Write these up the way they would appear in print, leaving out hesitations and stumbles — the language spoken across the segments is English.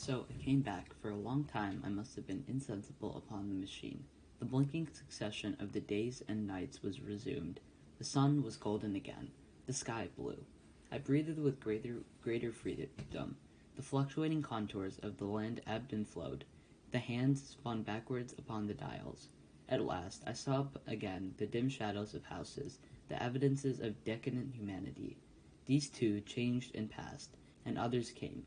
So I came back. For a long time I must have been insensible upon the machine. The blinking succession of the days and nights was resumed. The sun was golden again. The sky blue. I breathed with greater freedom. The fluctuating contours of the land ebbed and flowed. The hands spun backwards upon the dials. At last I saw again the dim shadows of houses, the evidences of decadent humanity. These too changed and passed, and others came.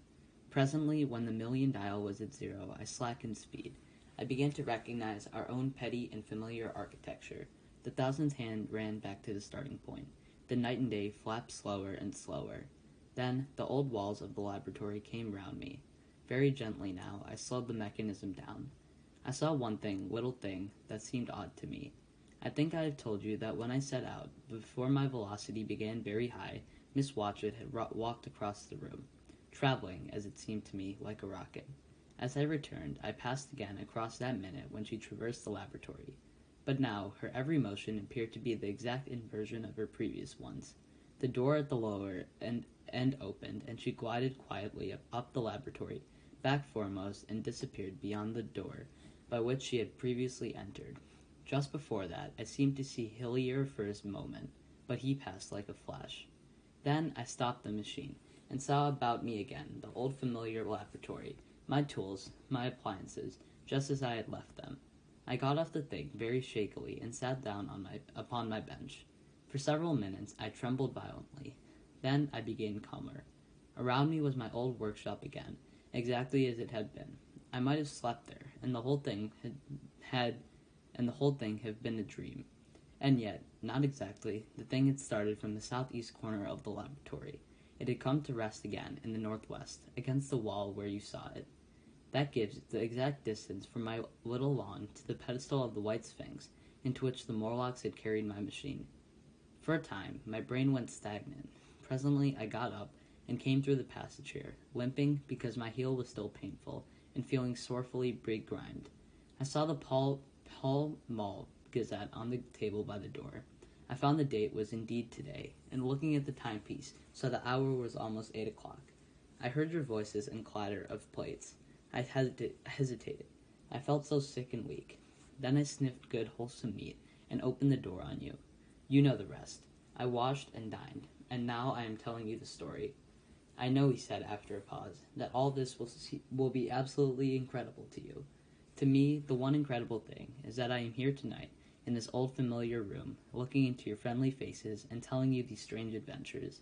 Presently, when the million dial was at zero, I slackened speed. I began to recognize our own petty and familiar architecture. The thousandth hand ran back to the starting point. The night and day flapped slower and slower. Then the old walls of the laboratory came round me. Very gently now, I slowed the mechanism down. I saw one little thing, that seemed odd to me. I think I have told you that when I set out, before my velocity began very high, Miss Watchett had walked across the room, traveling, as it seemed to me, like a rocket. As I returned, I passed again across that minute when she traversed the laboratory. But now, her every motion appeared to be the exact inversion of her previous ones. The door at the lower end opened, and she glided quietly up the laboratory, back foremost, and disappeared beyond the door by which she had previously entered. Just before that, I seemed to see Hillier for a moment, but he passed like a flash. Then I stopped the machine, and saw about me again the old familiar laboratory, my tools, my appliances, just as I had left them. I got off the thing very shakily and sat down upon my bench. For several minutes I trembled violently. Then I became calmer. Around me was my old workshop again, exactly as it had been. I might have slept there, and the whole thing had been a dream. And yet, not exactly. The thing had started from the southeast corner of the laboratory. It had come to rest again in the northwest, against the wall where you saw it. That gives the exact distance from my little lawn to the pedestal of the White Sphinx, into which the Morlocks had carried my machine. For a time, my brain went stagnant. Presently, I got up and came through the passage here, limping because my heel was still painful, and feeling sorrowfully begrimed. I saw the Pall Mall Gazette on the table by the door. I found the date was indeed today, and looking at the timepiece, saw the hour was almost 8 o'clock. I heard your voices and clatter of plates. I hesitated. I felt so sick and weak. Then I sniffed good, wholesome meat, and opened the door on you. You know the rest. I washed and dined, and now I am telling you the story. I know, he said after a pause, that all this will be absolutely incredible to you. To me, the one incredible thing is that I am here tonight, in this old familiar room, looking into your friendly faces and telling you these strange adventures.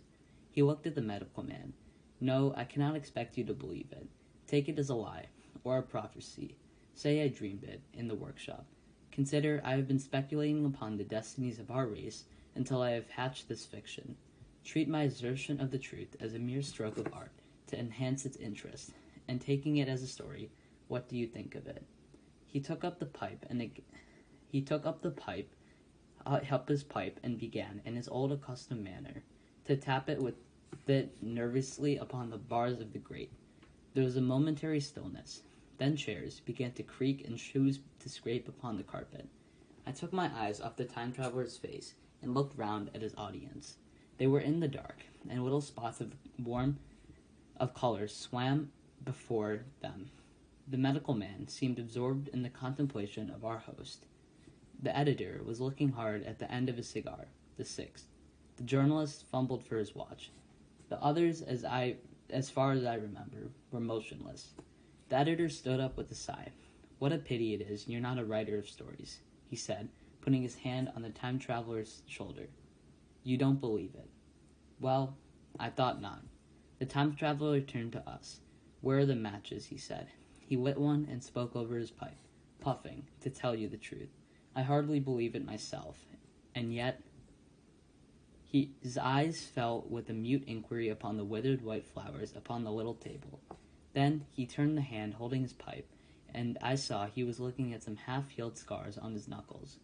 He looked at the medical man. No, I cannot expect you to believe it. Take it as a lie, or a prophecy. Say I dreamed it, in the workshop. Consider, I have been speculating upon the destinies of our race until I have hatched this fiction. Treat my assertion of the truth as a mere stroke of art to enhance its interest, and taking it as a story, what do you think of it? He took up the pipe helped his pipe, and began, in his old accustomed manner, to tap it with it nervously upon the bars of the grate. There was a momentary stillness. Then chairs began to creak and shoes to scrape upon the carpet. I took my eyes off the time-traveler's face and looked round at his audience. They were in the dark, and little spots of color swam before them. The medical man seemed absorbed in the contemplation of our host. The editor was looking hard at the end of his cigar, the sixth. The journalist fumbled for his watch. The others, as far as I remember, were motionless. The editor stood up with a sigh. What a pity it is you're not a writer of stories, he said, putting his hand on the time-traveler's shoulder. You don't believe it. Well, I thought not. The time-traveler turned to us. Where are the matches, he said. He lit one and spoke over his pipe, puffing, to tell you the truth. I hardly believe it myself, and yet... His eyes fell with a mute inquiry upon the withered white flowers upon the little table. Then he turned the hand holding his pipe, and I saw he was looking at some half-healed scars on his knuckles.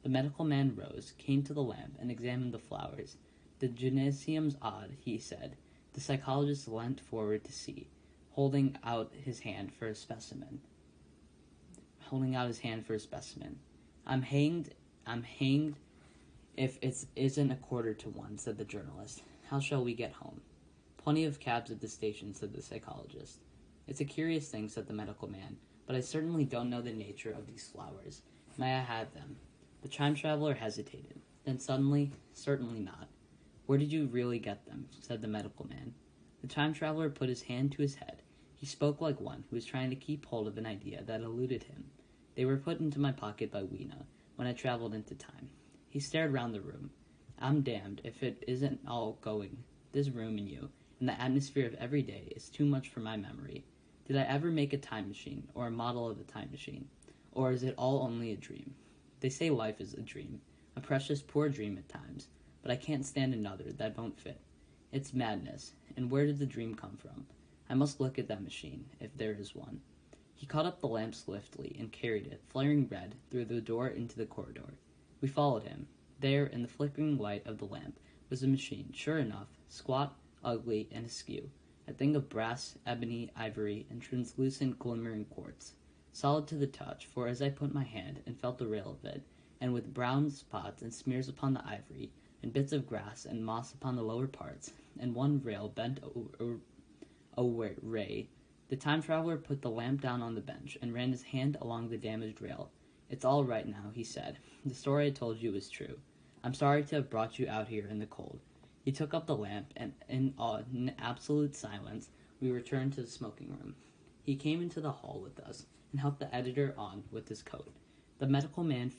The medical man rose, came to the lamp, and examined the flowers. The gymnasium's odd, he said. The psychologist leant forward to see, holding out his hand for a specimen. I'm hanged if it isn't 1:45, said the journalist. How shall we get home? Plenty of cabs at the station, said the psychologist. "It's a curious thing," said the medical man, "but I certainly don't know the nature of these flowers. May I have them?" The time traveler hesitated. Then suddenly, "Certainly not." "Where did you really get them?" said the medical man. The time traveler put his hand to his head. He spoke like one who was trying to keep hold of an idea that eluded him. "They were put into my pocket by Weena when I traveled into time." He stared round the room. "I'm damned if it isn't all going. This room and you, and the atmosphere of every day is too much for my memory. Did I ever make a time machine, or a model of a time machine? Or is it all only a dream? They say life is a dream, a precious poor dream at times, but I can't stand another that won't fit. It's madness, and where did the dream come from? I must look at that machine, if there is one." He caught up the lamp swiftly and carried it, flaring red, through the door into the corridor. We followed him. There, in the flickering light of the lamp, was a machine, sure enough, squat, ugly, and askew, a thing of brass, ebony, ivory, and translucent glimmering quartz, solid to the touch, for as I put my hand and felt the rail of it, and with brown spots and smears upon the ivory, and bits of grass and moss upon the lower parts, and one rail bent away, the time traveler put the lamp down on the bench and ran his hand along the damaged rail. "It's all right now," he said. "The story I told you was true. I'm sorry to have brought you out here in the cold." He took up the lamp, and in absolute silence, we returned to the smoking room. He came into the hall with us and helped the editor on with his coat. The medical man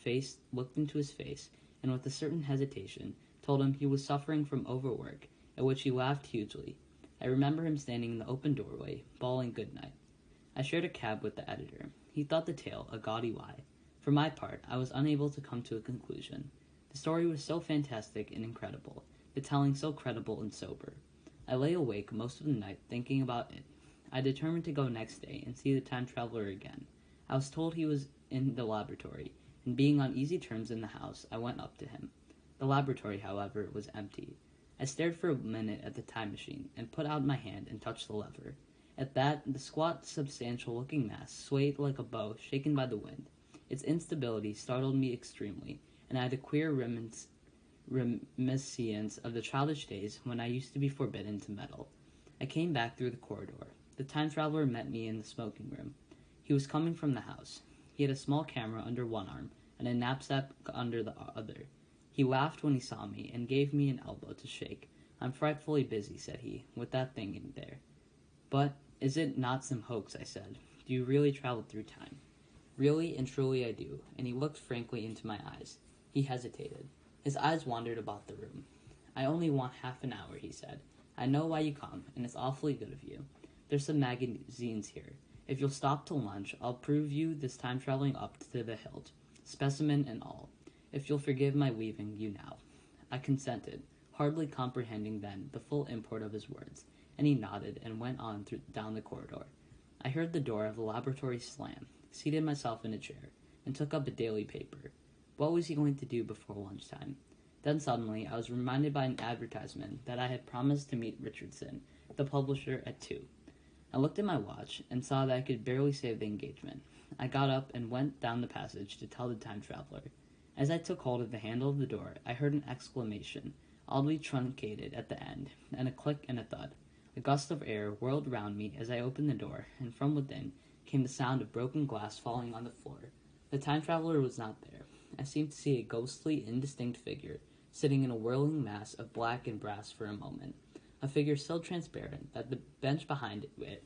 looked into his face, and with a certain hesitation, told him he was suffering from overwork, at which he laughed hugely. I remember him standing in the open doorway, bawling good night. I shared a cab with the editor. He thought the tale a gaudy lie. For my part, I was unable to come to a conclusion. The story was so fantastic and incredible, the telling so credible and sober. I lay awake most of the night thinking about it. I determined to go next day and see the time traveler again. I was told he was in the laboratory, and being on easy terms in the house, I went up to him. The laboratory, however, was empty. I stared for a minute at the time machine, and put out my hand and touched the lever. At that, the squat, substantial-looking mass swayed like a bow shaken by the wind. Its instability startled me extremely, and I had a queer reminiscence of the childish days when I used to be forbidden to meddle. I came back through the corridor. The time traveler met me in the smoking room. He was coming from the house. He had a small camera under one arm and a knapsack under the other. He laughed when he saw me and gave me an elbow to shake. "I'm frightfully busy," said he, "with that thing in there." "But is it not some hoax?" I said. "Do you really travel through time?" "Really and truly I do," and he looked frankly into my eyes. He hesitated. His eyes wandered about the room. "I only want half an hour," he said. "I know why you come, and it's awfully good of you. There's some magazines here. If you'll stop till lunch, I'll prove you this time traveling up to the hilt, specimen and all. If you'll forgive my leaving you now." I consented, hardly comprehending then the full import of his words, and he nodded and went on down the corridor. I heard the door of the laboratory slam, seated myself in a chair, and took up a daily paper. What was he going to do before lunchtime? Then suddenly I was reminded by an advertisement that I had promised to meet Richardson, the publisher, at 2. I looked at my watch and saw that I could barely save the engagement. I got up and went down the passage to tell the time traveler. As I took hold of the handle of the door, I heard an exclamation, oddly truncated at the end, and a click and a thud. A gust of air whirled round me as I opened the door, and from within came the sound of broken glass falling on the floor. The time traveler was not there. I seemed to see a ghostly, indistinct figure sitting in a whirling mass of black and brass for a moment, a figure so transparent that the bench behind it,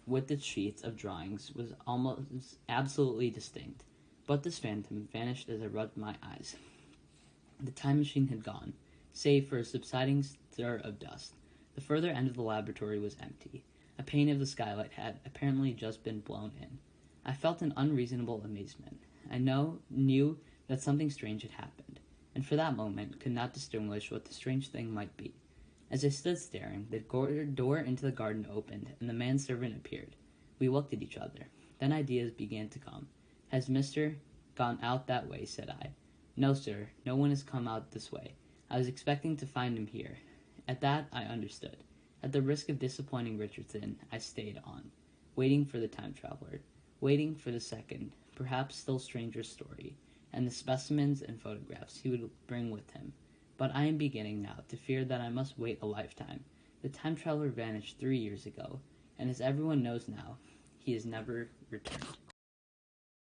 with its sheets of drawings, was almost absolutely distinct. But this phantom vanished as I rubbed my eyes. The time machine had gone, save for a subsiding stir of dust. The further end of the laboratory was empty. A pane of the skylight had apparently just been blown in. I felt an unreasonable amazement. I knew that something strange had happened, and for that moment could not distinguish what the strange thing might be. As I stood staring, the door into the garden opened, and the manservant appeared. We looked at each other. Then ideas began to come. "Has Mr. gone out that way?" said I. "No, sir, no one has come out this way. I was expecting to find him here." At that, I understood. At the risk of disappointing Richardson, I stayed on, waiting for the time traveler, waiting for the second, perhaps still stranger story, and the specimens and photographs he would bring with him. But I am beginning now to fear that I must wait a lifetime. The time traveler vanished 3 years ago, and as everyone knows now, he has never returned.